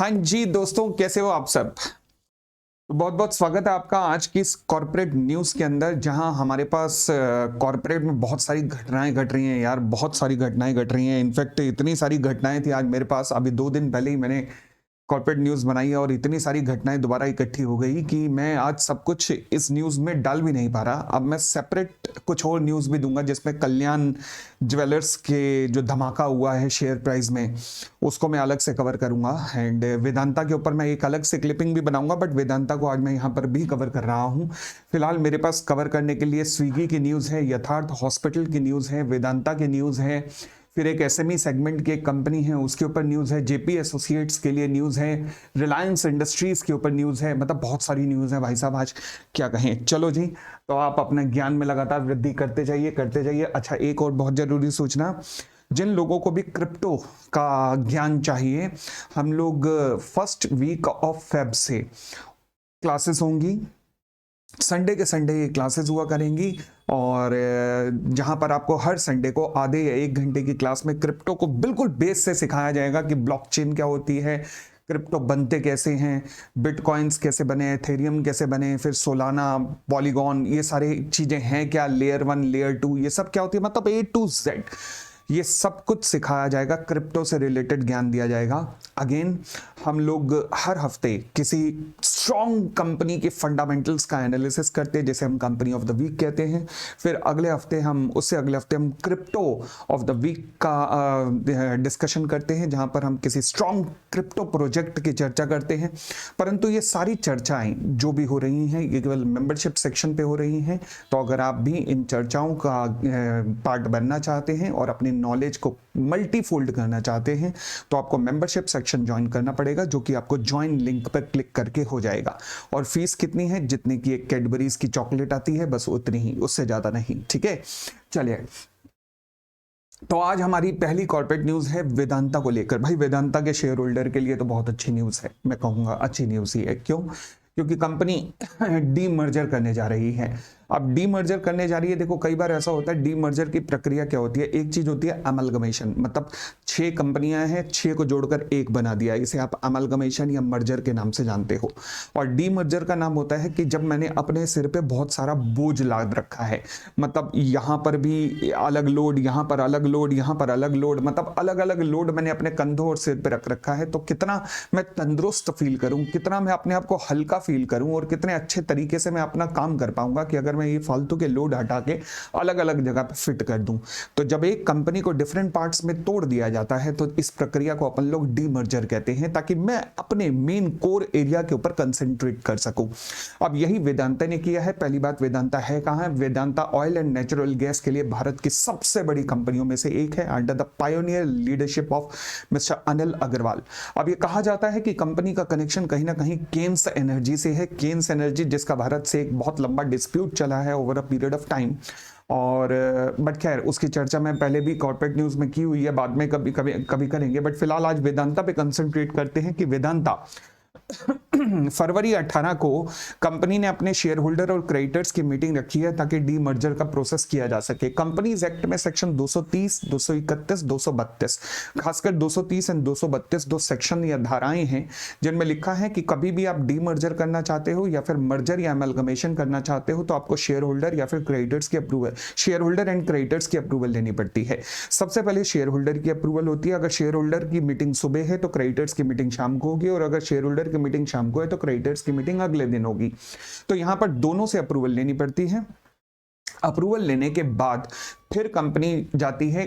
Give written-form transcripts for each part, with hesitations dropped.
हाँ जी दोस्तों, कैसे हो आप सब। बहुत बहुत स्वागत है आपका आज की इस कॉर्पोरेट न्यूज़ के अंदर, जहां हमारे पास कॉर्पोरेट में बहुत सारी घटनाएं घट रही हैं यार। बहुत सारी घटनाएं घट रही हैं। इनफैक्ट इतनी सारी घटनाएं थी आज मेरे पास, अभी 2 दिन पहले ही मैंने कॉर्पोरेट न्यूज़ बनाई है और इतनी सारी घटनाएं दोबारा इकट्ठी हो गई कि मैं आज सब कुछ इस न्यूज़ में डाल भी नहीं पा रहा। अब मैं सेपरेट कुछ और न्यूज़ भी दूंगा, जिसमें कल्याण ज्वेलर्स के जो धमाका हुआ है शेयर प्राइस में, उसको मैं अलग से कवर करूंगा। एंड वेदांता के ऊपर मैं एक अलग से क्लिपिंग भी बनाऊंगा, बट वेदांता को आज मैं यहाँ पर भी कवर कर रहा हूँ। फिलहाल मेरे पास कवर करने के लिए स्विगी की न्यूज़ है, यथार्थ हॉस्पिटल की न्यूज़ है, वेदांता की न्यूज़ है, फिर एक एसएमई सेगमेंट की एक कंपनी है उसके ऊपर न्यूज़ है, जेपी एसोसिएट्स के लिए न्यूज़ है, रिलायंस इंडस्ट्रीज के ऊपर न्यूज़ है। मतलब बहुत सारी न्यूज़ है भाई साहब, आज क्या कहें। चलो जी, तो आप अपने ज्ञान में लगातार वृद्धि करते जाइए करते जाइए। अच्छा, एक और बहुत जरूरी सूचना, जिन लोगों को भी क्रिप्टो का ज्ञान चाहिए, हम लोग फर्स्ट वीक ऑफ फेब से क्लासेस होंगी। संडे के संडे ये क्लासेस हुआ करेंगी, और जहां पर आपको हर संडे को आधे या 1 घंटे की क्लास में क्रिप्टो को बिल्कुल बेस से सिखाया जाएगा कि ब्लॉकचेन क्या होती है, क्रिप्टो बनते कैसे हैं, बिटकॉइंस कैसे बने, एथेरियम कैसे बने, फिर सोलाना, पॉलीगॉन, ये सारी चीजें हैं क्या, लेयर 1 लेयर 2 ये सब क्या होती है, मतलब A to Z ये सब कुछ सिखाया जाएगा। क्रिप्टो से रिलेटेड ज्ञान दिया जाएगा। अगेन, हम लोग हर हफ्ते किसी स्ट्रॉन्ग कंपनी के फंडामेंटल्स का एनालिसिस करते हैं, जैसे हम कंपनी ऑफ द वीक कहते हैं। फिर अगले हफ्ते हम उससे अगले हफ्ते हम क्रिप्टो ऑफ द वीक का डिस्कशन करते हैं, जहां पर हम किसी स्ट्रॉन्ग क्रिप्टो प्रोजेक्ट की चर्चा करते हैं। परंतु ये सारी चर्चाएं जो भी हो रही हैं, ये केवल मेंबरशिप सेक्शन पे हो रही हैं। तो अगर आप भी इन चर्चाओं का पार्ट बनना चाहते हैं और अपनी नॉलेज को मल्टीफोल्ड करना चाहते हैं, तो आपको मेंबरशिप सेक्शन ज्वाइन करना पड़ेगा, जो कि आपको ज्वाइन लिंक पर क्लिक करके हो जाएगा। और फीस कितनी है? जितनी की एक कैडबरीज की चॉकलेट आती है, बस उतनी ही, उससे ज्यादा नहीं। ठीक है, चलिए। तो आज हमारी पहली कॉर्पोरेट न्यूज है वेदांता को लेकर। भाई, वेदांता के शेयर होल्डर के लिए तो बहुत अच्छी न्यूज है, मैं कहूंगा अच्छी न्यूज ही है। क्यों? क्योंकि कंपनी डीमर्जर करने जा रही है। अब डीमर्जर करने जा रही है, देखो कई बार ऐसा होता है, डीमर्जर की प्रक्रिया क्या होती है। एक चीज होती है अमलगमेशन, मतलब 6 कंपनियां हैं, 6 को जोड़कर एक बना दिया, इसे आप अमलगमेशन या मर्जर के नाम से जानते हो। और डीमर्जर का नाम होता है कि जब मैंने अपने सिर पे बहुत सारा बोझ लाद रखा है, मतलब यहां पर भी अलग लोड, यहां पर अलग लोड, यहां पर अलग लोड, मतलब अलग अलग लोड मैंने अपने कंधों और सिर पे रख रखा है, तो कितना मैं तंदुरुस्त फील करूं, कितना मैं अपने आप को हल्का फील करूं, और कितने अच्छे तरीके से मैं अपना काम कर पाऊंगा कि अगर मैं ये फालतू के लोड हटा के अलग अलग जगह पे फिट कर दूं। तो जब एक कंपनी को डिफरेंट पार्ट्स में तोड़ दिया जाता है, तो इस प्रक्रिया को अपन लोग डीमर्जर कहते हैं, ताकि मैं अपने मेन कोर एरिया के ऊपर कंसंट्रेट कर सकूं। अब यही वेदांता ने किया है। पहली बात, वेदांता है कहां है? Vedanta oil and natural gas के लिए भारत की सबसे बड़ी कंपनियों में से एक है, under the pioneer leadership of mister Anil Agarwal. अब ये कहा जाता है कि कंपनी का कनेक्शन कहीं ना कहीं केन्स एनर्जी से है। केन्स एनर्जी, जिसका भारत से एक बहुत लंबा डिस्प्यूट चला है over a period of time, और बट खैर उसकी चर्चा मैं पहले भी कॉर्पोरेट न्यूज़ में की हुई है, बाद में कभी कभी कभी करेंगे। बट फिलहाल आज वेदांता पे कंसंट्रेट करते हैं कि वेदांता फरवरी 18 को कंपनी ने अपने शेयर होल्डर और क्रेडिटर्स की मीटिंग रखी है, ताकि डीमर्जर का प्रोसेस किया जा सके। कंपनीज एक्ट में सेक्शन 230, 231, 232, खासकर 230 एंड 232 दो सेक्शन या धाराएं हैं, जिनमें लिखा है कि कभी भी आप डीमर्जर करना चाहते हो या फिर मर्जर या अमलगमेशन करना चाहते हो, तो आपको शेयर होल्डर या फिर क्रेडिटर्स की approval, share holder and creditors की अप्रूवल लेनी पड़ती है। सबसे पहले शेयर होल्डर की अप्रूवल होती है। अगर शेयर होल्डर की मीटिंग सुबह है तो क्रेडिटर्स की मीटिंग शाम को होगी, और अगर शेयर होल्डर की मीटिंग शाम को है तो क्रेडिटर्स की मीटिंग अगले दिन होगी। तो यहां पर दोनों से अप्रूवल लेनी पड़ती है। अप्रूवल लेने के बाद फिर कंपनी जाती है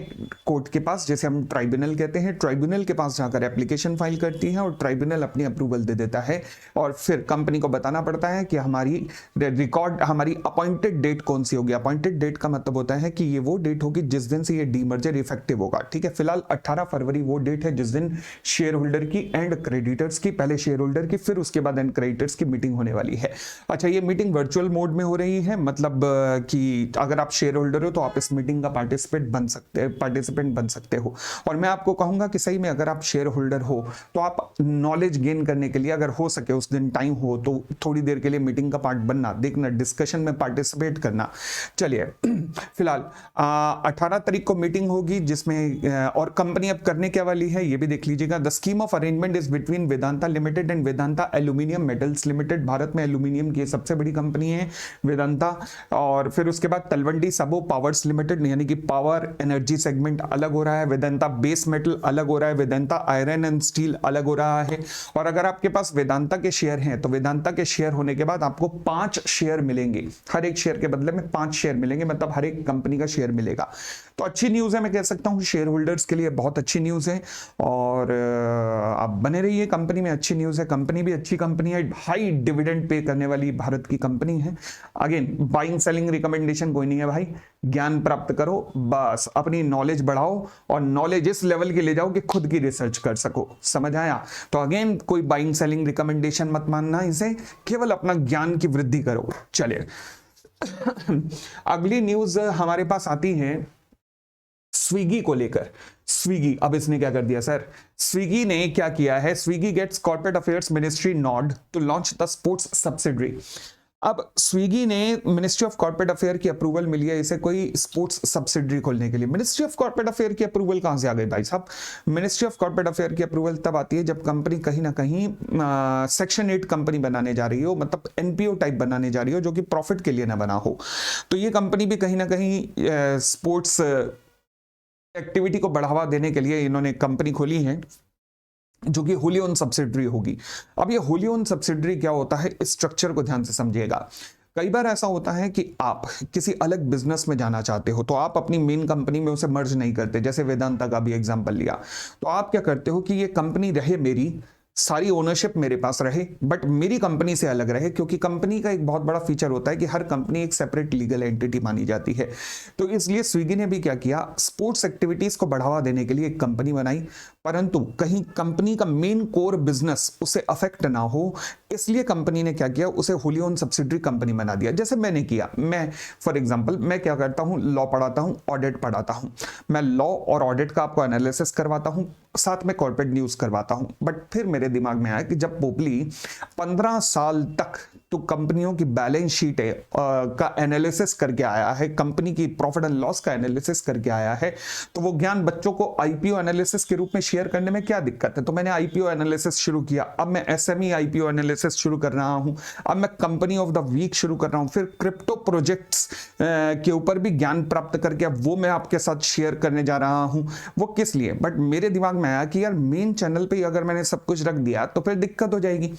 कोर्ट के पास, जैसे हम ट्राइब्यूनल कहते हैं। ट्राइब्यूनल के पास जाकर एप्लीकेशन फाइल करती है, और ट्राइब्यूनल अपनी अप्रूवल दे देता है। और फिर कंपनी को बताना पड़ता है कि हमारी रिकॉर्ड, हमारी अपॉइंटेड डेट कौन सी होगी। अपॉइंटेड डेट का मतलब होता है कि ये वो डेट होगी जिस दिन से ये डीमर्जर इफेक्टिव होगा। ठीक है, फिलहाल 18 फरवरी वो डेट है जिस दिन शेयर होल्डर की एंड क्रेडिटर्स की, पहले शेयर होल्डर की फिर उसके बाद एंड क्रेडिटर्स की मीटिंग होने वाली है। अच्छा, ये मीटिंग वर्चुअल मोड में हो रही है, मतलब कि अगर आप शेयर होल्डर हो तो आप इस मीटिंग मीटिंग का पार्टिसिपेंट बन सकते हो। और मैं आपको कहूंगा कि सही में अगर आप शेयर होल्डर हो तो आप नॉलेज गेन करने के लिए अगर हो सके उस दिन टाइम हो तो थोड़ी देर के लिए मीटिंग का पार्ट बनना, देखना, डिस्कशन में पार्टिसिपेट करना। चलिए फिलहाल 18 तारीख को मीटिंग होगी जिसमें और कंपनी अब करने क्या वाली है ये भी देख लीजिएगा। The scheme of arrangement is between Vedanta limited and Vedanta aluminium metals limited. Bharat में एल्यूमिनियम की सबसे बड़ी कंपनी है वेदांता। और फिर उसके बाद तलवंडी सबो पावर्स लिमिटेड यानी कि पावर एनर्जी सेगमेंट अलग हो रहा है, वेदांता बेस मेटल अलग हो रहा है, वेदांता आयरन एंड स्टील अलग हो रहा है। और अगर आपके पास वेदांता के शेयर हैं तो वेदांता के शेयर होने के बाद आपको 5 शेयर मिलेंगे, हर एक शेयर के बदले में 5 शेयर मिलेंगे, मतलब हर एक कंपनी का शेयर मिलेगा। तो अच्छी न्यूज है, मैं कह सकता हूं शेयर होल्डर्स के लिए बहुत अच्छी न्यूज है। और आप बने रहिए कंपनी में, अच्छी न्यूज है, कंपनी भी अच्छी कंपनी है, हाई डिविडेंड पे करने वाली भारत की कंपनी है। अगेन बाइंग सेलिंग रिकमेंडेशन कोई नहीं है भाई, ज्ञान प्राप्त करो, बस अपनी नॉलेज बढ़ाओ और नॉलेज इस लेवल की ले जाओ कि खुद की रिसर्च कर सको। समझ आया? तो अगेन कोई बाइंग सेलिंग रिकमेंडेशन मत मानना, इसे केवल अपना ज्ञान की वृद्धि करो। चलिए अगली न्यूज हमारे पास आती है स्विगी को लेकर। स्विगी, अब इसने क्या कर दिया सर? स्विगी ने क्या किया है? Swiggy gets corporate affairs ministry nod to launch the sports subsidiary. अब स्विगी ने मिनिस्ट्री ऑफ कॉर्पोरेट अफेयर की अप्रूवल मिली है इसे कोई स्पोर्ट्स सब्सिडरी खोलने के लिए। मिनिस्ट्री ऑफ कॉर्पोरेट अफेयर की अप्रूवल कहां से आ गई भाई साहब? मिनिस्ट्री ऑफ कॉर्पोरेट अफेयर की अप्रूवल तब आती है जब कंपनी कहीं ना कहीं सेक्शन 8 कंपनी बनाने जा रही हो, मतलब एनपीओ टाइप बनाने जा रही हो जो कि प्रॉफिट के लिए ना बना हो। तो ये कंपनी भी कहीं ना कहीं स्पोर्ट्स एक्टिविटी को बढ़ावा देने के लिए इन्होंने कंपनी खोली है जो कि होली ओन सब्सिडरी होगी। अब ये होली ओन सब्सिडरी क्या होता है, इस स्ट्रक्चर को ध्यान से समझिएगा। कई बार ऐसा होता है कि आप किसी अलग बिजनेस में जाना चाहते हो तो आप अपनी मेन कंपनी में उसे मर्ज नहीं करते, जैसे वेदांता का भी एग्जांपल लिया। तो आप क्या करते हो कि ये कंपनी रहे मेरी, सारी ओनरशिप मेरे पास रहे, बट मेरी कंपनी से अलग रहे, क्योंकि कंपनी का एक बहुत बड़ा फीचर होता है कि हर कंपनी एक सेपरेट लीगल एंटिटी मानी जाती है। तो इसलिए स्विगी ने भी क्या किया, स्पोर्ट्स एक्टिविटीज को बढ़ावा देने के लिए एक कंपनी बनाई, परंतु कहीं कंपनी का मेन कोर बिजनेस उसे अफेक्ट ना हो, इसलिए कंपनी ने क्या किया, उसे होली ओन सब्सिडरी कंपनी बना दिया। जैसे मैंने किया, मैं फॉर एग्जांपल मैं क्या करता हूं, लॉ पढ़ाता हूं, ऑडिट पढ़ाता हूं, मैं लॉ और ऑडिट का आपको एनालिसिस करवाता हूं, साथ में कॉर्पोरेट न्यूज करवाता हूं। बट फिर मेरे दिमाग में आया कि जब पोपली 15 साल तक तो कंपनियों की बैलेंस शीट का एनालिसिस करके आया है, कंपनी की प्रॉफिट एंड लॉस का एनालिसिस करके आया है, तो वो ज्ञान बच्चों को आईपीओ एनालिसिस के रूप में शेयर करने में क्या दिक्कत है? तो मैंने आईपीओ एनालिसिस शुरू किया, अब मैं एसएमई आईपीओ एनालिसिस शुरू कर रहा हूं, अब मैं कंपनी ऑफ द वीक शुरू कर रहा हूं, फिर क्रिप्टो प्रोजेक्ट्स के ऊपर भी ज्ञान प्राप्त करके अब वो मैं आपके साथ शेयर करने जा रहा हूं। वो किस लिए? बट मेरे दिमाग में आया कि यार मेन चैनल पे अगर मैंने सब कुछ रख दिया तो फिर दिक्कत हो जाएगी,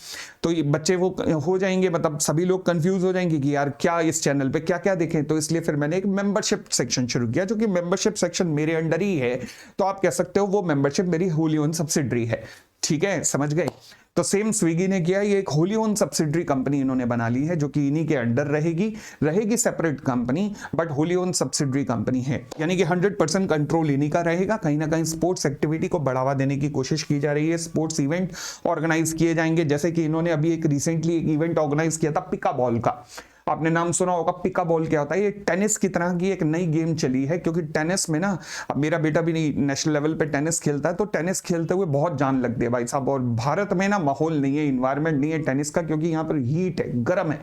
तो ये बच्चे वो हो जाएंगे, मतलब सभी लोग कंफ्यूज हो जाएंगे कि यार क्या इस चैनल पे क्या क्या देखें। तो इसलिए फिर मैंने एक मेंबरशिप सेक्शन शुरू किया, जो कि मेंबरशिप सेक्शन मेरे अंडर ही है, तो आप कह सकते हो वो मेंबरशिप मेरी होली ओन सब्सिडरी है। ठीक है, समझ गए? तो सेम स्विगी ने किया, ये एक होली ओन सब्सिडरी कंपनी इन्होंने बना ली है जो कि इन्हीं के अंडर रहेगी separate company, but Holi own subsidiary company है, यानी कि 100% कंट्रोल इन्हीं का रहेगा। कहीं ना कहीं स्पोर्ट्स एक्टिविटी को बढ़ावा देने की कोशिश की जा रही है, स्पोर्ट्स इवेंट ऑर्गेनाइज किए जाएंगे, जैसे कि इन्होंने अभी एक रिसेंटली एक इवेंट ऑर्गेनाइज किया था पिका बॉल का। आपने नाम सुना होगा, पिका बॉल क्या होता है? ये टेनिस की तरह की एक नई गेम चली है, क्योंकि टेनिस में ना, अब मेरा बेटा भी नेशनल लेवल पे टेनिस खेलता है, तो टेनिस खेलते हुए बहुत जान लगती है भाई साहब। और भारत में ना माहौल नहीं है, इन्वायरमेंट नहीं है टेनिस का, क्योंकि यहाँ पर हीट है, गर्म है,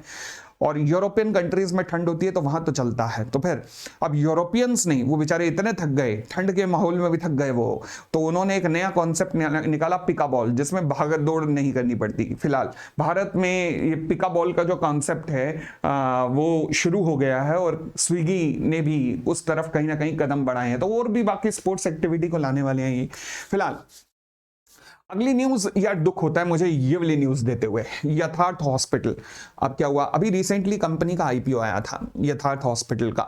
और यूरोपियन कंट्रीज में ठंड होती है तो वहां तो चलता है। तो फिर अब यूरोपियंस नहीं, वो बेचारे इतने थक गए, ठंड के माहौल में भी थक गए वो, तो उन्होंने एक नया कॉन्सेप्ट निकाला पिका बॉल, जिसमें भाग दौड़ नहीं करनी पड़ती। फिलहाल भारत में ये पिका बॉल का जो कॉन्सेप्ट है वो शुरू हो गया है, और स्विगी ने भी उस तरफ कहीं ना कहीं कदम बढ़ाए हैं, तो और भी बाकी स्पोर्ट्स एक्टिविटी को लाने वाले हैं ये। फिलहाल अगली न्यूज, यार दुख होता है मुझे ये वाली न्यूज देते हुए, यथार्थ हॉस्पिटल। अब क्या हुआ, अभी रिसेंटली कंपनी का आईपीओ आया था यथार्थ हॉस्पिटल का,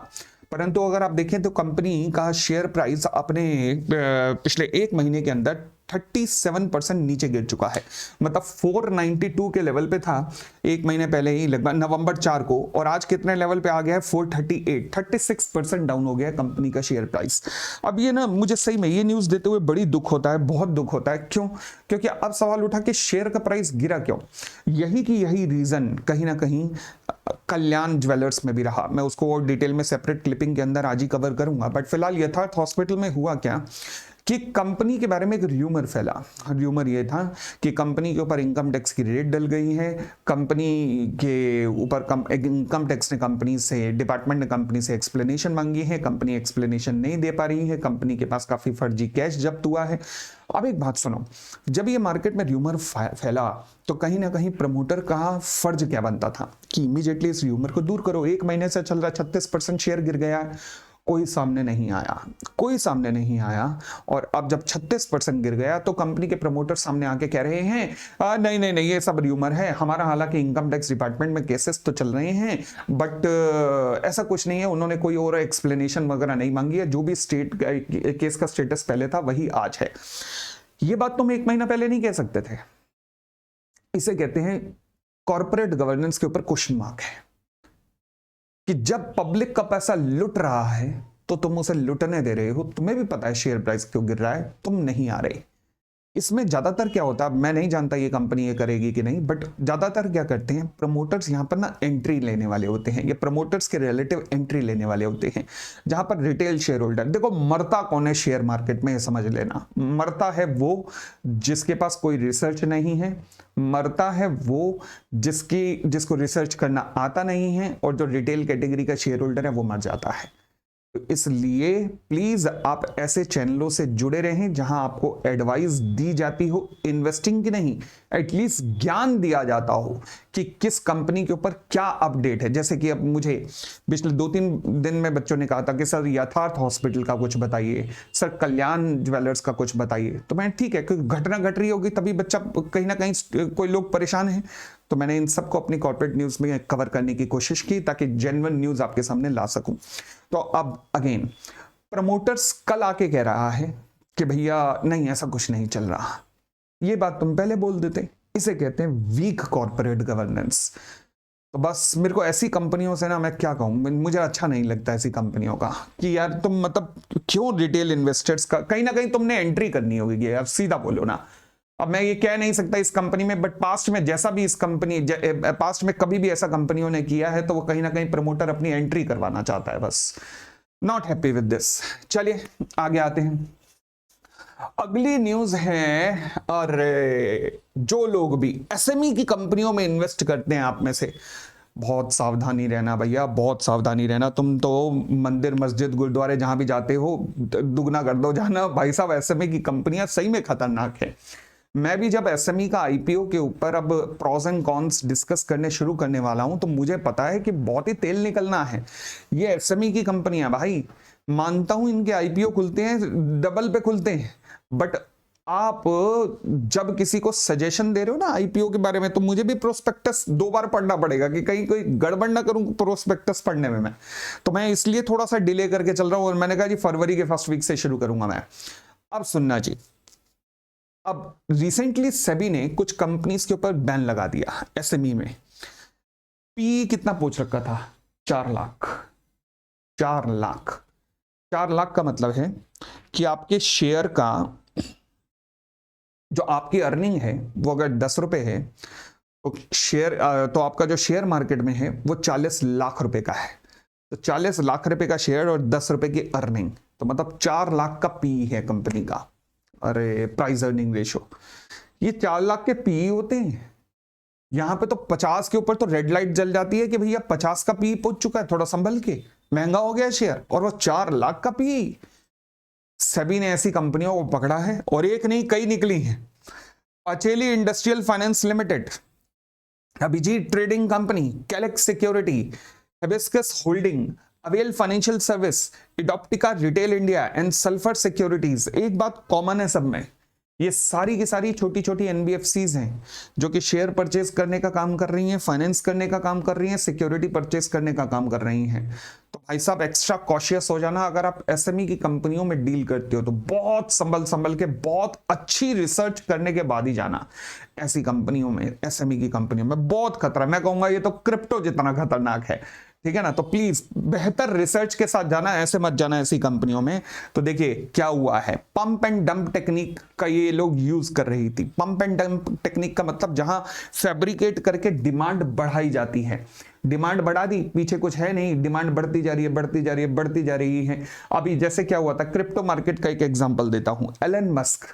परंतु अगर आप देखें तो कंपनी का शेयर प्राइस अपने पिछले 1 महीने के अंदर 37% नीचे गिर चुका है। मतलब 492 के लेवल पे था एक महीने पहले ही, लगभग नवंबर 4 को, और आज कितने लेवल पे आ गया है? 438, 36% डाउन हो गया है कंपनी का शेयर प्राइस। अब ये ना, मुझे सही में ये न्यूज देते हुए बड़ी दुख होता है, बहुत दुख होता है। क्यों? क्योंकि अब सवाल उठा कि शेयर का प्राइस गिरा क्यों? यही रीजन कहीं ना कहीं कल्याण ज्वेलर्स में भी रहा। मैं उसको और डिटेल में सेपरेट क्लिपिंग के अंदर आज ही कवर करूंगा। बट फिलहाल यथार्थ हॉस्पिटल में हुआ क्या कि कंपनी के बारे में एक र्यूमर फैला। र्यूमर ये था कि कंपनी के ऊपर इनकम टैक्स की रेट डल गई है, कंपनी के ऊपर इनकम टैक्स ने कंपनी से, डिपार्टमेंट ने कंपनी से एक्सप्लेनेशन मांगी है, कंपनी एक्सप्लेनेशन नहीं दे पा रही है, कंपनी के पास काफी फर्जी कैश जब्त हुआ है। अब एक बात सुनो, जब ये मार्केट में र्यूमर फैला तो कहीं ना कहीं प्रमोटर का फर्ज क्या बनता था कि इमीडिएटली इस र्यूमर को दूर करो। एक महीने से चल रहा 36% शेयर गिर गया है, कोई सामने नहीं आया, कोई सामने नहीं आया। और अब जब 36% गिर गया तो कंपनी के प्रमोटर सामने आके कह रहे हैं नहीं नहीं नहीं, ये सब र्यूमर है हमारा, हालांकि इनकम टैक्स डिपार्टमेंट में केसेस तो चल रहे हैं, बट ऐसा कुछ नहीं है। उन्होंने कोई और एक्सप्लेनेशन वगैरह नहीं मांगी है, जो भी केस का स्टेटस पहले था वही आज है। ये बात तुम एक महीना पहले नहीं कह सकते थे। इसे कहते हैं कॉर्पोरेट गवर्नेंस के ऊपर क्वेश्चन मार्क है कि जब पब्लिक का पैसा लुट रहा है तो तुम उसे लुटने दे रहे हो। तुम्हें भी पता है शेयर प्राइस क्यों गिर रहा है, तुम नहीं आ रहे। इसमें ज्यादातर क्या होता है, मैं नहीं जानता ये कंपनी ये करेगी कि नहीं, बट ज्यादातर क्या करते हैं प्रमोटर्स, यहां पर ना एंट्री लेने वाले होते हैं, ये प्रमोटर्स के रिलेटिव एंट्री लेने वाले होते हैं, जहां पर रिटेल शेयर होल्डर, देखो मरता कौन है शेयर मार्केट में, ये समझ लेना, मरता है वो जिसके पास कोई रिसर्च नहीं है, मरता है वो जिसको रिसर्च करना आता नहीं है, और जो रिटेल कैटेगरी का शेयर होल्डर है वो मर जाता है। तो इसलिए प्लीज आप ऐसे चैनलों से जुड़े रहें जहां आपको एडवाइस दी जाती हो, इन्वेस्टिंग की नहीं, एटलीस्ट ज्ञान दिया जाता हो कि किस कंपनी के ऊपर क्या अपडेट है। जैसे कि अब मुझे पिछले 2-3 दिन में बच्चों ने कहा था कि सर यथार्थ हॉस्पिटल का कुछ बताइए, सर कल्याण ज्वेलर्स का कुछ बताइए। तो मैं ठीक है, क्योंकि घटना घट रही होगी तभी बच्चा कहीं ना कहीं कोई लोग परेशान है, तो मैंने इन सबको अपनी कॉर्पोरेट न्यूज में कवर करने की कोशिश की ताकि जेन्युइन न्यूज आपके सामने ला सकूं। तो अब अगेन प्रमोटर्स कल आके कह रहा है कि भैया नहीं ऐसा कुछ नहीं चल रहा, ये बात तुम पहले बोल देते। इसे कहते हैं वीक कॉर्पोरेट गवर्नेंस। तो बस मेरे को ऐसी कंपनियों से ना, मैं क्या कहूं, मुझे अच्छा नहीं लगता ऐसी कंपनियों का कि यार तुम मतलब क्यों रिटेल इन्वेस्टर्स का कहीं ना कहीं तुमने एंट्री करनी होगी यार, सीधा बोलो ना। अब मैं ये कह नहीं सकता इस कंपनी में, बट पास्ट में जैसा भी इस कंपनी पास्ट में कभी भी ऐसा कंपनियों ने किया है तो वो कहीं ना कहीं प्रमोटर अपनी एंट्री करवाना चाहता है। बस नॉट हैप्पी विद दिस। चलिए आगे आते हैं। अगली न्यूज है, अरे जो लोग भी एसएमई की कंपनियों में इन्वेस्ट करते हैं आप में से, बहुत सावधानी रहना भैया, बहुत सावधानी रहना। तुम तो मंदिर मस्जिद गुरुद्वारे जहां भी जाते हो दुगना कर दो जाना भाई साहब, एसएमई की कंपनियां सही में खतरनाक है। मैं भी जब एसएमई का आईपीओ के ऊपर अब प्रॉस एंड कॉन्स डिस्कस करने शुरू करने वाला हूं तो मुझे पता है कि बहुत ही तेल निकलना है। ये एसएमई की कंपनियां भाई, मानता हूं इनके आईपीओ खुलते हैं डबल पे खुलते हैं, बट आप जब किसी को सजेशन दे रहे हो ना आईपीओ के बारे में, तो मुझे भी प्रोस्पेक्टस 2 बार पढ़ना पड़ेगा कि कहीं कोई गड़बड़ ना करूं प्रोस्पेक्टस पढ़ने में मैं। तो मैं इसलिए थोड़ा सा डिले करके चल रहा हूं, और मैंने कहा जी फरवरी के फर्स्ट वीक से शुरू करूंगा मैं। अब सुनना जी, अब रिसेंटली सेबी ने कुछ कंपनीज के ऊपर बैन लगा दिया एसएमई में। पी कितना पूछ रखा था? 4 लाख। 4 लाख, 4 लाख का मतलब है कि आपके शेयर का जो आपकी अर्निंग है वो अगर 10 रुपए है तो शेयर तो आपका जो शेयर मार्केट में है वो 40 लाख रुपए का है। तो 40 लाख रुपए का शेयर और 10 रुपए की अर्निंग, तो मतलब 4 लाख का पी है कंपनी का। अरे प्राइस अर्निंग रेशो, ये 4 लाख के पी होते हैं। यहां पे तो 50 के ऊपर तो रेड लाइट जल जाती है कि भैया 50 का पी पहुंच चुका है, थोड़ा संभल के, महंगा हो गया शेयर, और वो 4 लाख का पी। सेबी ने ऐसी कंपनियों को पकड़ा है, और एक नहीं कई निकली हैं। अचेली industrial finance limited, Abhijit trading company, Calex security, hibiscus holding, avail financial service, इडॉप्टिका retail India and sulphur securities. एक बात कॉमन है सब में, ये सारी की सारी छोटी छोटी एनबीएफसीज हैं जो कि शेयर परचेज करने का काम कर रही हैं, फाइनेंस करने का काम कर रही हैं, सिक्योरिटी परचेज करने का काम कर रही हैं। तो भाई साहब एक्स्ट्रा कॉशियस हो जाना। अगर आप एसएमई की कंपनियों में डील करते हो तो बहुत संभल संभल के, बहुत अच्छी रिसर्च करने के बाद ही जाना ऐसी कंपनियों में। एसएमई की कंपनियों में बहुत खतरा, मैं कहूंगा ये तो क्रिप्टो जितना खतरनाक है, ठीक है ना। तो प्लीज बेहतर रिसर्च के साथ जाना, ऐसे मत जाना ऐसी कंपनियों में। तो देखिए क्या हुआ है, पंप एंड डंप टेक्निक का ये लोग यूज कर रही थी। पंप एंड डंप टेक्निक का मतलब जहां फैब्रिकेट करके डिमांड बढ़ाई जाती है। डिमांड बढ़ा दी, पीछे कुछ है नहीं, डिमांड बढ़ती जा रही है, बढ़ती जा रही है, बढ़ती जा रही है। अभी जैसे क्या हुआ था, क्रिप्टो मार्केट का एक एग्जांपल देता हूं। एलन मस्क,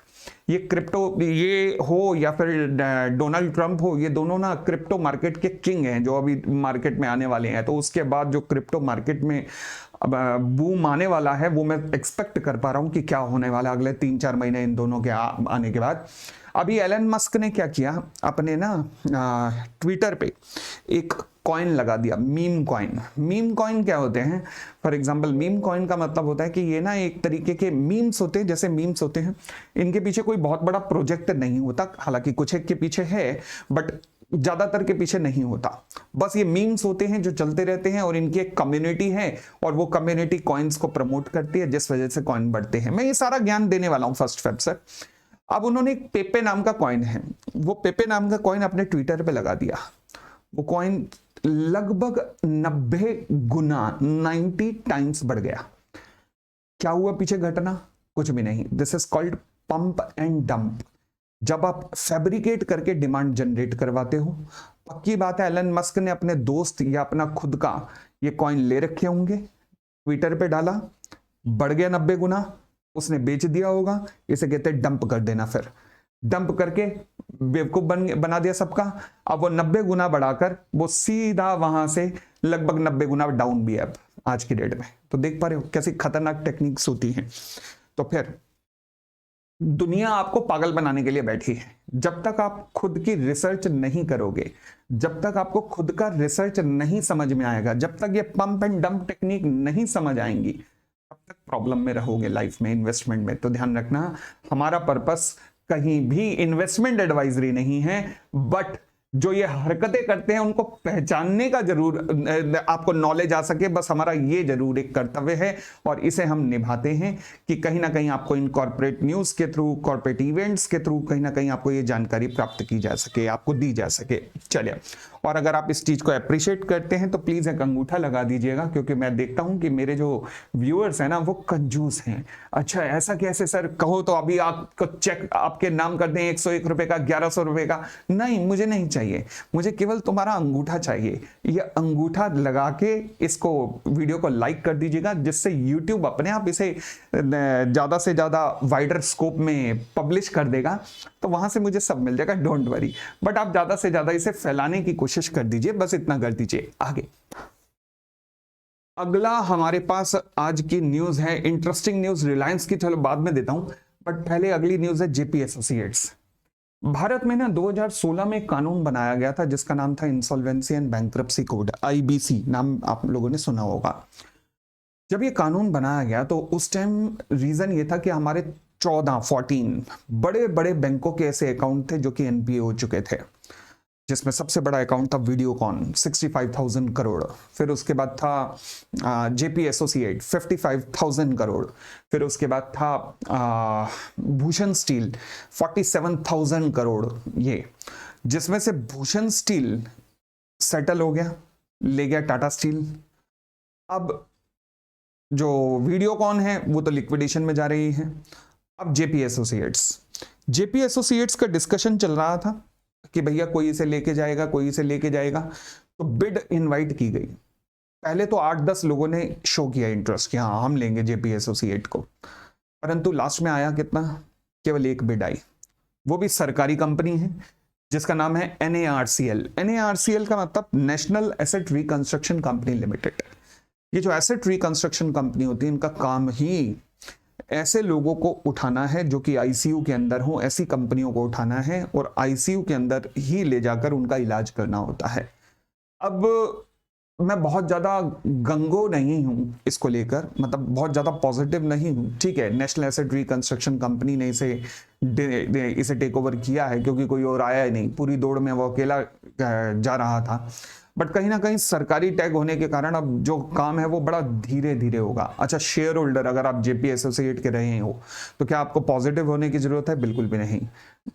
ये क्रिप्टो, ये हो या फिर डोनाल्ड ट्रंप हो, ये दोनों ना क्रिप्टो मार्केट के किंग हैं जो अभी मार्केट में आने वाले हैं। तो उसके बाद जो क्रिप्टो मार्केट में अब बूम आने वाला है वो मैं एक्सपेक्ट कर पा रहा हूं कि क्या होने वाला अगले 3-4 महीने इन दोनों के आने के बाद। अभी एलन मस्क ने क्या किया, अपने ना ट्विटर पे एक कॉइन लगा दिया, मीम कॉइन। मीम कॉइन क्या होते हैं, फॉर एग्जांपल मीम कॉइन का मतलब होता है कि ये ना एक तरीके के मीम्स होते हैं, जैसे मीम्स होते हैं, इनके पीछे कोई बहुत बड़ा प्रोजेक्ट नहीं होता, हालांकि कुछ एक के पीछे है बट ज्यादातर के पीछे नहीं होता। बस ये मीम्स होते हैं जो चलते रहते हैं और इनकी एक कम्युनिटी है और वो कम्युनिटी कॉइन्स को प्रमोट करती है जिस वजह से कॉइन बढ़ते हैं। मैं ये सारा ज्ञान देने वाला हूं 1 फेब से। अब उन्होंने एक पेपे नाम का कॉइन है, वो पेपे नाम का कॉइन अपने ट्विटर पे लगा दिया। वो कॉइन लगभग 90 गुना 90 टाइम्स बढ़ गया। क्या हुआ पीछे घटना, कुछ भी नहीं। This is called pump and dump. जब आप फैब्रिकेट करके डिमांड जनरेट करवाते हो, पक्की बात है एलन मस्क ने अपने दोस्त या अपना खुद का ये कॉइन ले रखे होंगे, ट्विटर पे डाला, बढ़ गया 90 गुना, उसने बेच दिया होगा। इसे कहते हैं डंप कर देना। फिर डंप करके बेवकूफ बना दिया सबका। अब वो 90 गुना बढ़ाकर वो सीधा वहां से लगभग 90 गुना डाउन भी है अब आज की डेट में। तो देख पा रहे हो कैसी खतरनाक टेक्निक्स होती हैं। तो फिर दुनिया आपको पागल बनाने के लिए बैठी है। जब तक आप खुद की रिसर्च नहीं करोगे, जब तक आपको खुद का रिसर्च नहीं समझ में आएगा, जब तक ये पंप एंड डंप टेक्निक नहीं समझ आएंगी, तब तक प्रॉब्लम में रहोगे लाइफ में, इन्वेस्टमेंट में। तो ध्यान रखना, हमारा पर्पस कहीं भी इन्वेस्टमेंट एडवाइजरी नहीं है, बट जो ये हरकतें करते हैं उनको पहचानने का जरूर आपको नॉलेज आ सके, बस हमारा ये जरूर एक कर्तव्य है और इसे हम निभाते हैं कि कहीं ना कहीं आपको इन कॉर्पोरेट न्यूज के थ्रू, कॉर्पोरेट इवेंट्स के थ्रू कहीं ना कहीं आपको ये जानकारी प्राप्त की जा सके, आपको दी जा सके। चलिए, और अगर आप इस चीज को अप्रिशिएट करते हैं तो प्लीज एक अंगूठा लगा दीजिएगा, क्योंकि मैं देखता हूं कि मेरे जो व्यूअर्स हैं ना वो कंजूस हैं। अच्छा ऐसा कैसे सर, कहो तो अभी आपको चेक आपके नाम कर दें 101 रुपए का, 1100 रुपए का। नहीं, मुझे नहीं चाहिए, मुझे केवल तुम्हारा अंगूठा चाहिए। ये अंगूठा लगा के इसको वीडियो को लाइक कर दीजिएगा, जिससे यूट्यूब अपने आप इसे ज्यादा से ज्यादा वाइडर स्कोप में पब्लिश कर देगा, तो वहां से मुझे सब मिल जाएगा, डोंट वरी। बट आप ज्यादा से ज्यादा इसे फैलाने की कोशिश कर दीजिए, बस इतना कर दीजिए। आगे अगला हमारे पास आज की न्यूज है, इंटरेस्टिंग न्यूज रिलायंस की, चलो बाद में देता हूं, बट पहले अगली न्यूज है जेपी एसोसिएट्स। भारत में ना 2016 में कानून बनाया गया था जिसका नाम था insolvency and bankruptcy code, IBC नाम आप लोगों ने सुना होगा। जब ये कानून बनाया गया तो उस टाइम रीजन ये था कि हमारे 14 बड़े बड़े बैंकों के ऐसे अकाउंट थे जो कि एनपीए हो चुके थे, जिसमें सबसे बड़ा अकाउंट था वीडियोकॉन 65,000 करोड़, फिर उसके बाद था जेपी एसोसिएट 55,000 करोड़, फिर उसके बाद था भूषण स्टील 47,000 करोड़, ये जिसमें से भूषण स्टील सेटल हो गया, ले गया टाटा स्टील। अब जो वीडियोकॉन है वो तो लिक्विडेशन में जा रही है। अब जेपी एसोसिएट्स का डिस्कशन चल रहा था कि भैया कोई इसे लेके जाएगा, कोई इसे लेके जाएगा, तो बिड इनवाइट की गई। पहले तो 8-10 लोगों ने शो किया इंटरेस्ट कि हाँ हम लेंगे जेपी एसोसिएट को, परंतु लास्ट में आया कितना, केवल एक बिड आई, वो भी सरकारी कंपनी है जिसका नाम है NARCL। NARCL का मतलब national asset reconstruction company limited. ये जो एसेट रिकंस्ट्रक्शन कंपनी होती है, इनका काम ही ऐसे लोगों को उठाना है जो कि आईसीयू के अंदर हो, ऐसी कंपनियों को उठाना है और आईसीयू के अंदर ही ले जाकर उनका इलाज करना होता है। अब मैं बहुत ज़्यादा गंगो नहीं हूँ इसको लेकर, मतलब बहुत ज़्यादा पॉजिटिव नहीं हूँ, ठीक है, नेशनल एसेट रिकंस्ट्रक्शन कंपनी ने इसे इसे टेक ओवर किया है, क्योंकि कोई और आया ही नहीं, पूरी दौड़ में वो अकेला जा रहा था। बट कहीं ना कहीं सरकारी टैग होने के कारण अब जो काम है वो बड़ा धीरे धीरे होगा। अच्छा, शेयर होल्डर अगर आप जेपी एसोसिएट के रहे हो तो क्या आपको पॉजिटिव होने की जरूरत है? बिल्कुल भी नहीं,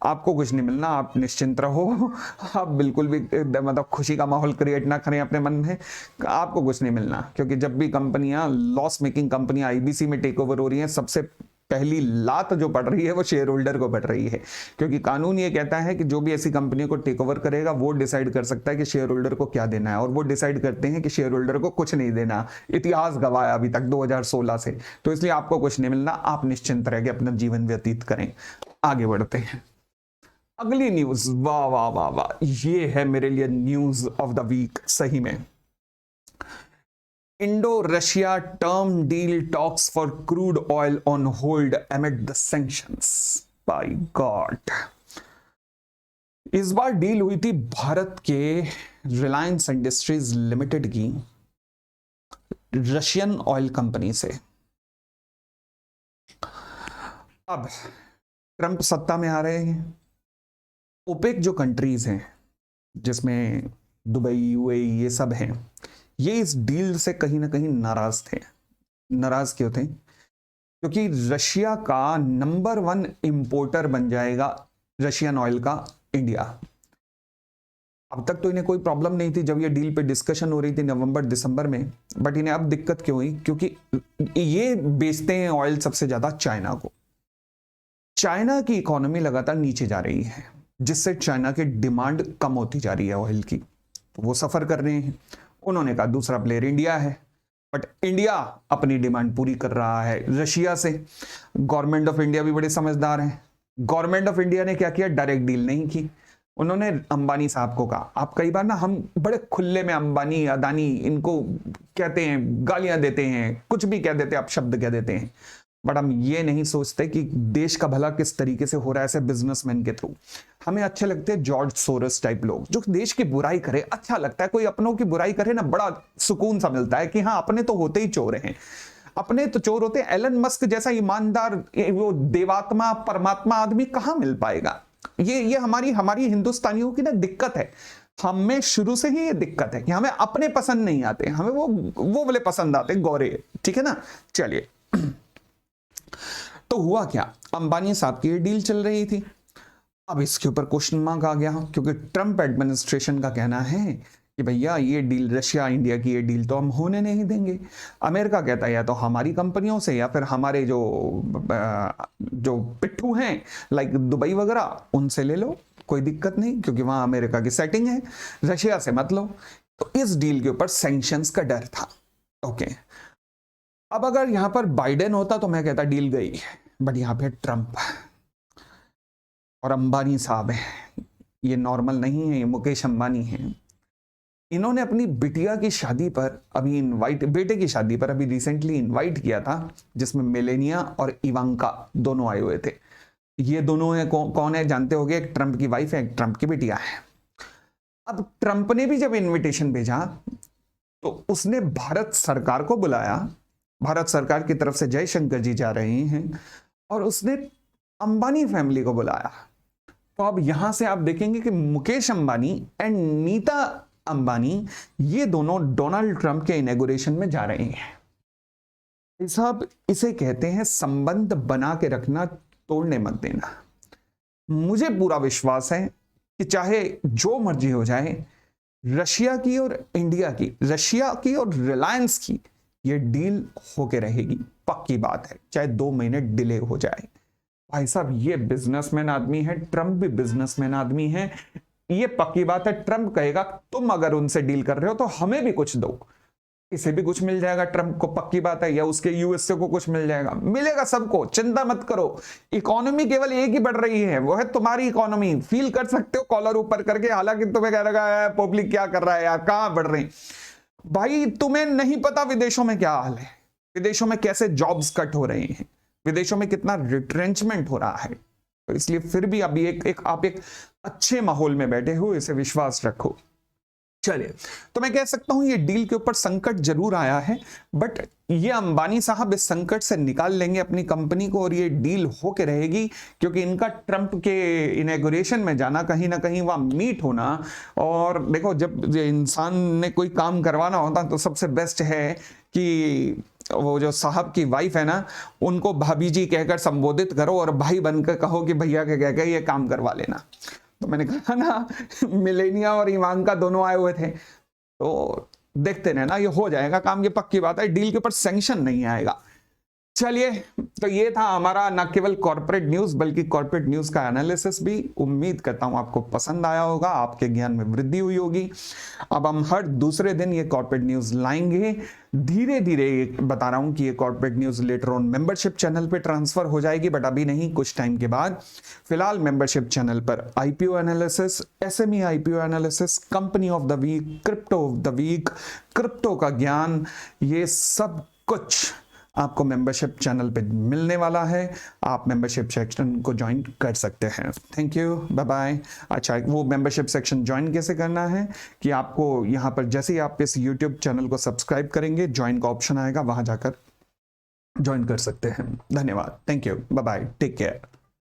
आपको कुछ नहीं मिलना, आप निश्चिंत रहो। आप बिल्कुल भी मतलब खुशी का माहौल क्रिएट ना करें अपने मन में, आपको कुछ नहीं मिलना। क्योंकि जब भी कंपनियां, लॉस मेकिंग कंपनियां आईबीसी में टेक ओवर हो रही हैं, सबसे पहली लात जो पड़ रही है वो शेयर होल्डर को पड़ रही है। क्योंकि कानून ये कहता है कि जो भी ऐसी कंपनी को टेक ओवर करेगा वो डिसाइड कर सकता है कि शेयर होल्डर को क्या देना है, और वो डिसाइड करते हैं कि शेयर होल्डर को कुछ नहीं देना। इतिहास गवाह है अभी तक 2016 से। तो इसलिए आपको कुछ नहीं मिलना, आप निश्चिंत रह के अपना जीवन व्यतीत करें। आगे बढ़ते हैं, अगली न्यूज। वाह वाह वाह वाह, ये है मेरे लिए न्यूज ऑफ द वीक सही में। Indo-Russia term deal talks for crude oil on hold amid the sanctions. By God, इस बार डील हुई थी भारत के रिलायंस इंडस्ट्रीज लिमिटेड की रशियन ऑयल कंपनी से। अब ट्रंप सत्ता में आ रहे हैं, ओपेक जो कंट्रीज हैं जिसमें दुबई, यूएई ये सब हैं, ये इस डील से कहीं ना कहीं नाराज थे। नाराज क्यों थे? क्योंकि रशिया का नंबर 1 इंपोर्टर बन जाएगा रशियन ऑयल का इंडिया। अब तक तो इन्हें कोई प्रॉब्लम नहीं थी जब ये डील पे डिस्कशन हो रही थी नवंबर दिसंबर में, बट इन्हें अब दिक्कत क्यों हुई? क्योंकि ये बेचते हैं ऑयल सबसे ज्यादा चाइना को। चाइना की इकोनॉमी लगातार नीचे जा रही है, जिससे चाइना की डिमांड कम होती जा रही है ऑयल की, तो वो सफर कर रहे हैं। उन्होंने कहा दूसरा प्लेयर इंडिया है, बट इंडिया अपनी डिमांड पूरी कर रहा है रशिया से। गवर्नमेंट ऑफ इंडिया भी बड़े समझदार हैं। गवर्नमेंट ऑफ इंडिया ने क्या किया? डायरेक्ट डील नहीं की। उन्होंने अंबानी साहब को कहा, आप कई बार ना हम बड़े खुले में अंबानी अदानी इनको कहते हैं, गालियां देते हैं, कुछ भी कह देते हैं, आप शब्द कह देते हैं, बट हम ये नहीं सोचते कि देश का भला किस तरीके से हो रहा है ऐसे बिजनेसमैन के थ्रू। हमें अच्छे लगते हैं जॉर्ज सोरस टाइप लोग, जो देश की बुराई करे, अच्छा लगता है। कोई अपनों की बुराई करे ना, बड़ा सुकून सा मिलता है कि हाँ, अपने तो होते ही चोर हैं, अपने तो चोर होते हैं। एलन मस्क जैसा ईमानदार, वो देवात्मा परमात्मा आदमी कहां मिल पाएगा? ये हमारी हिंदुस्तानियों की ना दिक्कत है। हमें शुरू से ही ये दिक्कत है कि हमें अपने पसंद नहीं आते, हमें वो वाले पसंद आते, गोरे, ठीक है ना। चलिए, तो हुआ क्या? अंबानी साहब की डील चल रही थी। अब इसके ऊपर क्वेश्चन मार्क आ गया, क्योंकि ट्रंप एडमिनिस्ट्रेशन का कहना है कि भैया ये डील, रशिया इंडिया की ये डील तो हम होने नहीं देंगे। अमेरिका कहता है या तो हमारी कंपनियों से या फिर हमारे जो पिट्ठू हैं लाइक दुबई वगैरह, उनसे ले लो, कोई दिक्कत नहीं, क्योंकि वहां अमेरिका की सेटिंग है, रशिया से मत लो। तो इस डील के ऊपर सैंक्शंस का डर था। ओके, अब अगर यहां पर बाइडेन होता तो मैं कहता डील गई, बट यहां पे ट्रंप और अंबानी साहब हैं। ये नॉर्मल नहीं है, ये मुकेश अंबानी हैं। इन्होंने अपनी बिटिया की शादी पर अभी बेटे की शादी पर अभी रिसेंटली इनवाइट किया था, जिसमें मेलेनिया और इवांका दोनों आए हुए थे। ये दोनों है कौन है जानते होंगे? एक ट्रंप की वाइफ है, एक ट्रंप की बिटिया है। अब ट्रंप ने भी जब इनविटेशन भेजा तो उसने भारत सरकार को बुलाया, भारत सरकार की तरफ से जयशंकर जी जा रहे हैं, और उसने अंबानी फैमिली को बुलाया। तो अब यहां से आप देखेंगे कि मुकेश अंबानी एंड नीता अंबानी ये दोनों डोनाल्ड ट्रंप के इनॉग्रेशन में जा रहे हैं। साहब, इसे कहते हैं संबंध बना के रखना, तोड़ने मत देना। मुझे पूरा विश्वास है कि चाहे जो मर्जी हो जाए, रशिया की और इंडिया की, रशिया की और रिलायंस की ये डील होके रहेगी, पक्की बात है, चाहे 2 महीने डिले हो जाए। भाई साहब, ये बिजनेसमैन आदमी है, ट्रंप भी बिजनेसमैन आदमी है, ये पक्की बात है। ट्रंप कहेगा तुम अगर उनसे डील कर रहे हो तो हमें भी कुछ दो, इसे भी कुछ मिल जाएगा ट्रंप को, पक्की बात है, या उसके यूएसए को कुछ मिल जाएगा, मिलेगा सबको, चिंता मत करो। इकोनॉमी केवल एक ही बढ़ रही है, वो है तुम्हारी इकोनॉमी। फील कर सकते हो कॉलर ऊपर करके, हालांकि तुम्हें कह रहा है पब्लिक क्या कर रहा है यार, कहां बढ़ रहे हैं भाई? तुम्हें नहीं पता विदेशों में क्या हाल है, विदेशों में कैसे जॉब्स कट हो रहे हैं, विदेशों में कितना रिट्रेंचमेंट हो रहा है। तो इसलिए फिर भी अभी आप एक अच्छे माहौल में बैठे हो, इसे विश्वास रखो। चलिए, तो मैं कह सकता हूं ये डील के ऊपर संकट जरूर आया है, बट ये अंबानी साहब इस संकट से निकाल लेंगे अपनी कंपनी को और ये डील होके रहेगी, क्योंकि इनका ट्रंप के इनॉग्रेशन में जाना, कहीं ना कहीं वहां मीट होना, और देखो जब इंसान ने कोई काम करवाना होता तो सबसे बेस्ट है कि वो जो साहब की वाइफ है ना, उनको भाभी जी कहकर संबोधित करो और भाई बनकर कहो कि भैया के कहकर ये काम करवा लेना। तो मैंने कहा ना, मिलेनिया और इवांका दोनों आए हुए थे, तो देखते रहना ये हो जाएगा काम, ये पक्की बात है, डील के ऊपर सैंक्शन नहीं आएगा। चलिए, तो ये था हमारा न केवल कॉर्पोरेट न्यूज बल्कि कॉर्पोरेट न्यूज का एनालिसिस भी। उम्मीद करता हूं आपको पसंद आया होगा, आपके ज्ञान में वृद्धि हुई होगी। अब हम हर दूसरे दिन ये कॉर्पोरेट न्यूज लाएंगे। धीरे धीरे बता रहा हूं कि ये corporate news later on membership channel पे ट्रांसफर हो जाएगी, बट अभी नहीं, कुछ टाइम के बाद। फिलहाल मेंबरशिप चैनल पर IPO analysis, SME IPO analysis, company of the week, crypto of the week, crypto का ज्ञान, ये सब कुछ आपको मेंबरशिप चैनल पे मिलने वाला है। आप मेंबरशिप सेक्शन को ज्वाइन कर सकते हैं। Thank you, bye bye. अच्छा, वो मेंबरशिप सेक्शन ज्वाइन कैसे करना है कि आपको यहाँ पर जैसे ही आप इस यूट्यूब चैनल को सब्सक्राइब करेंगे, ज्वाइन का ऑप्शन आएगा, वहां जाकर ज्वाइन कर सकते हैं। धन्यवाद, thank you, bye bye, take care.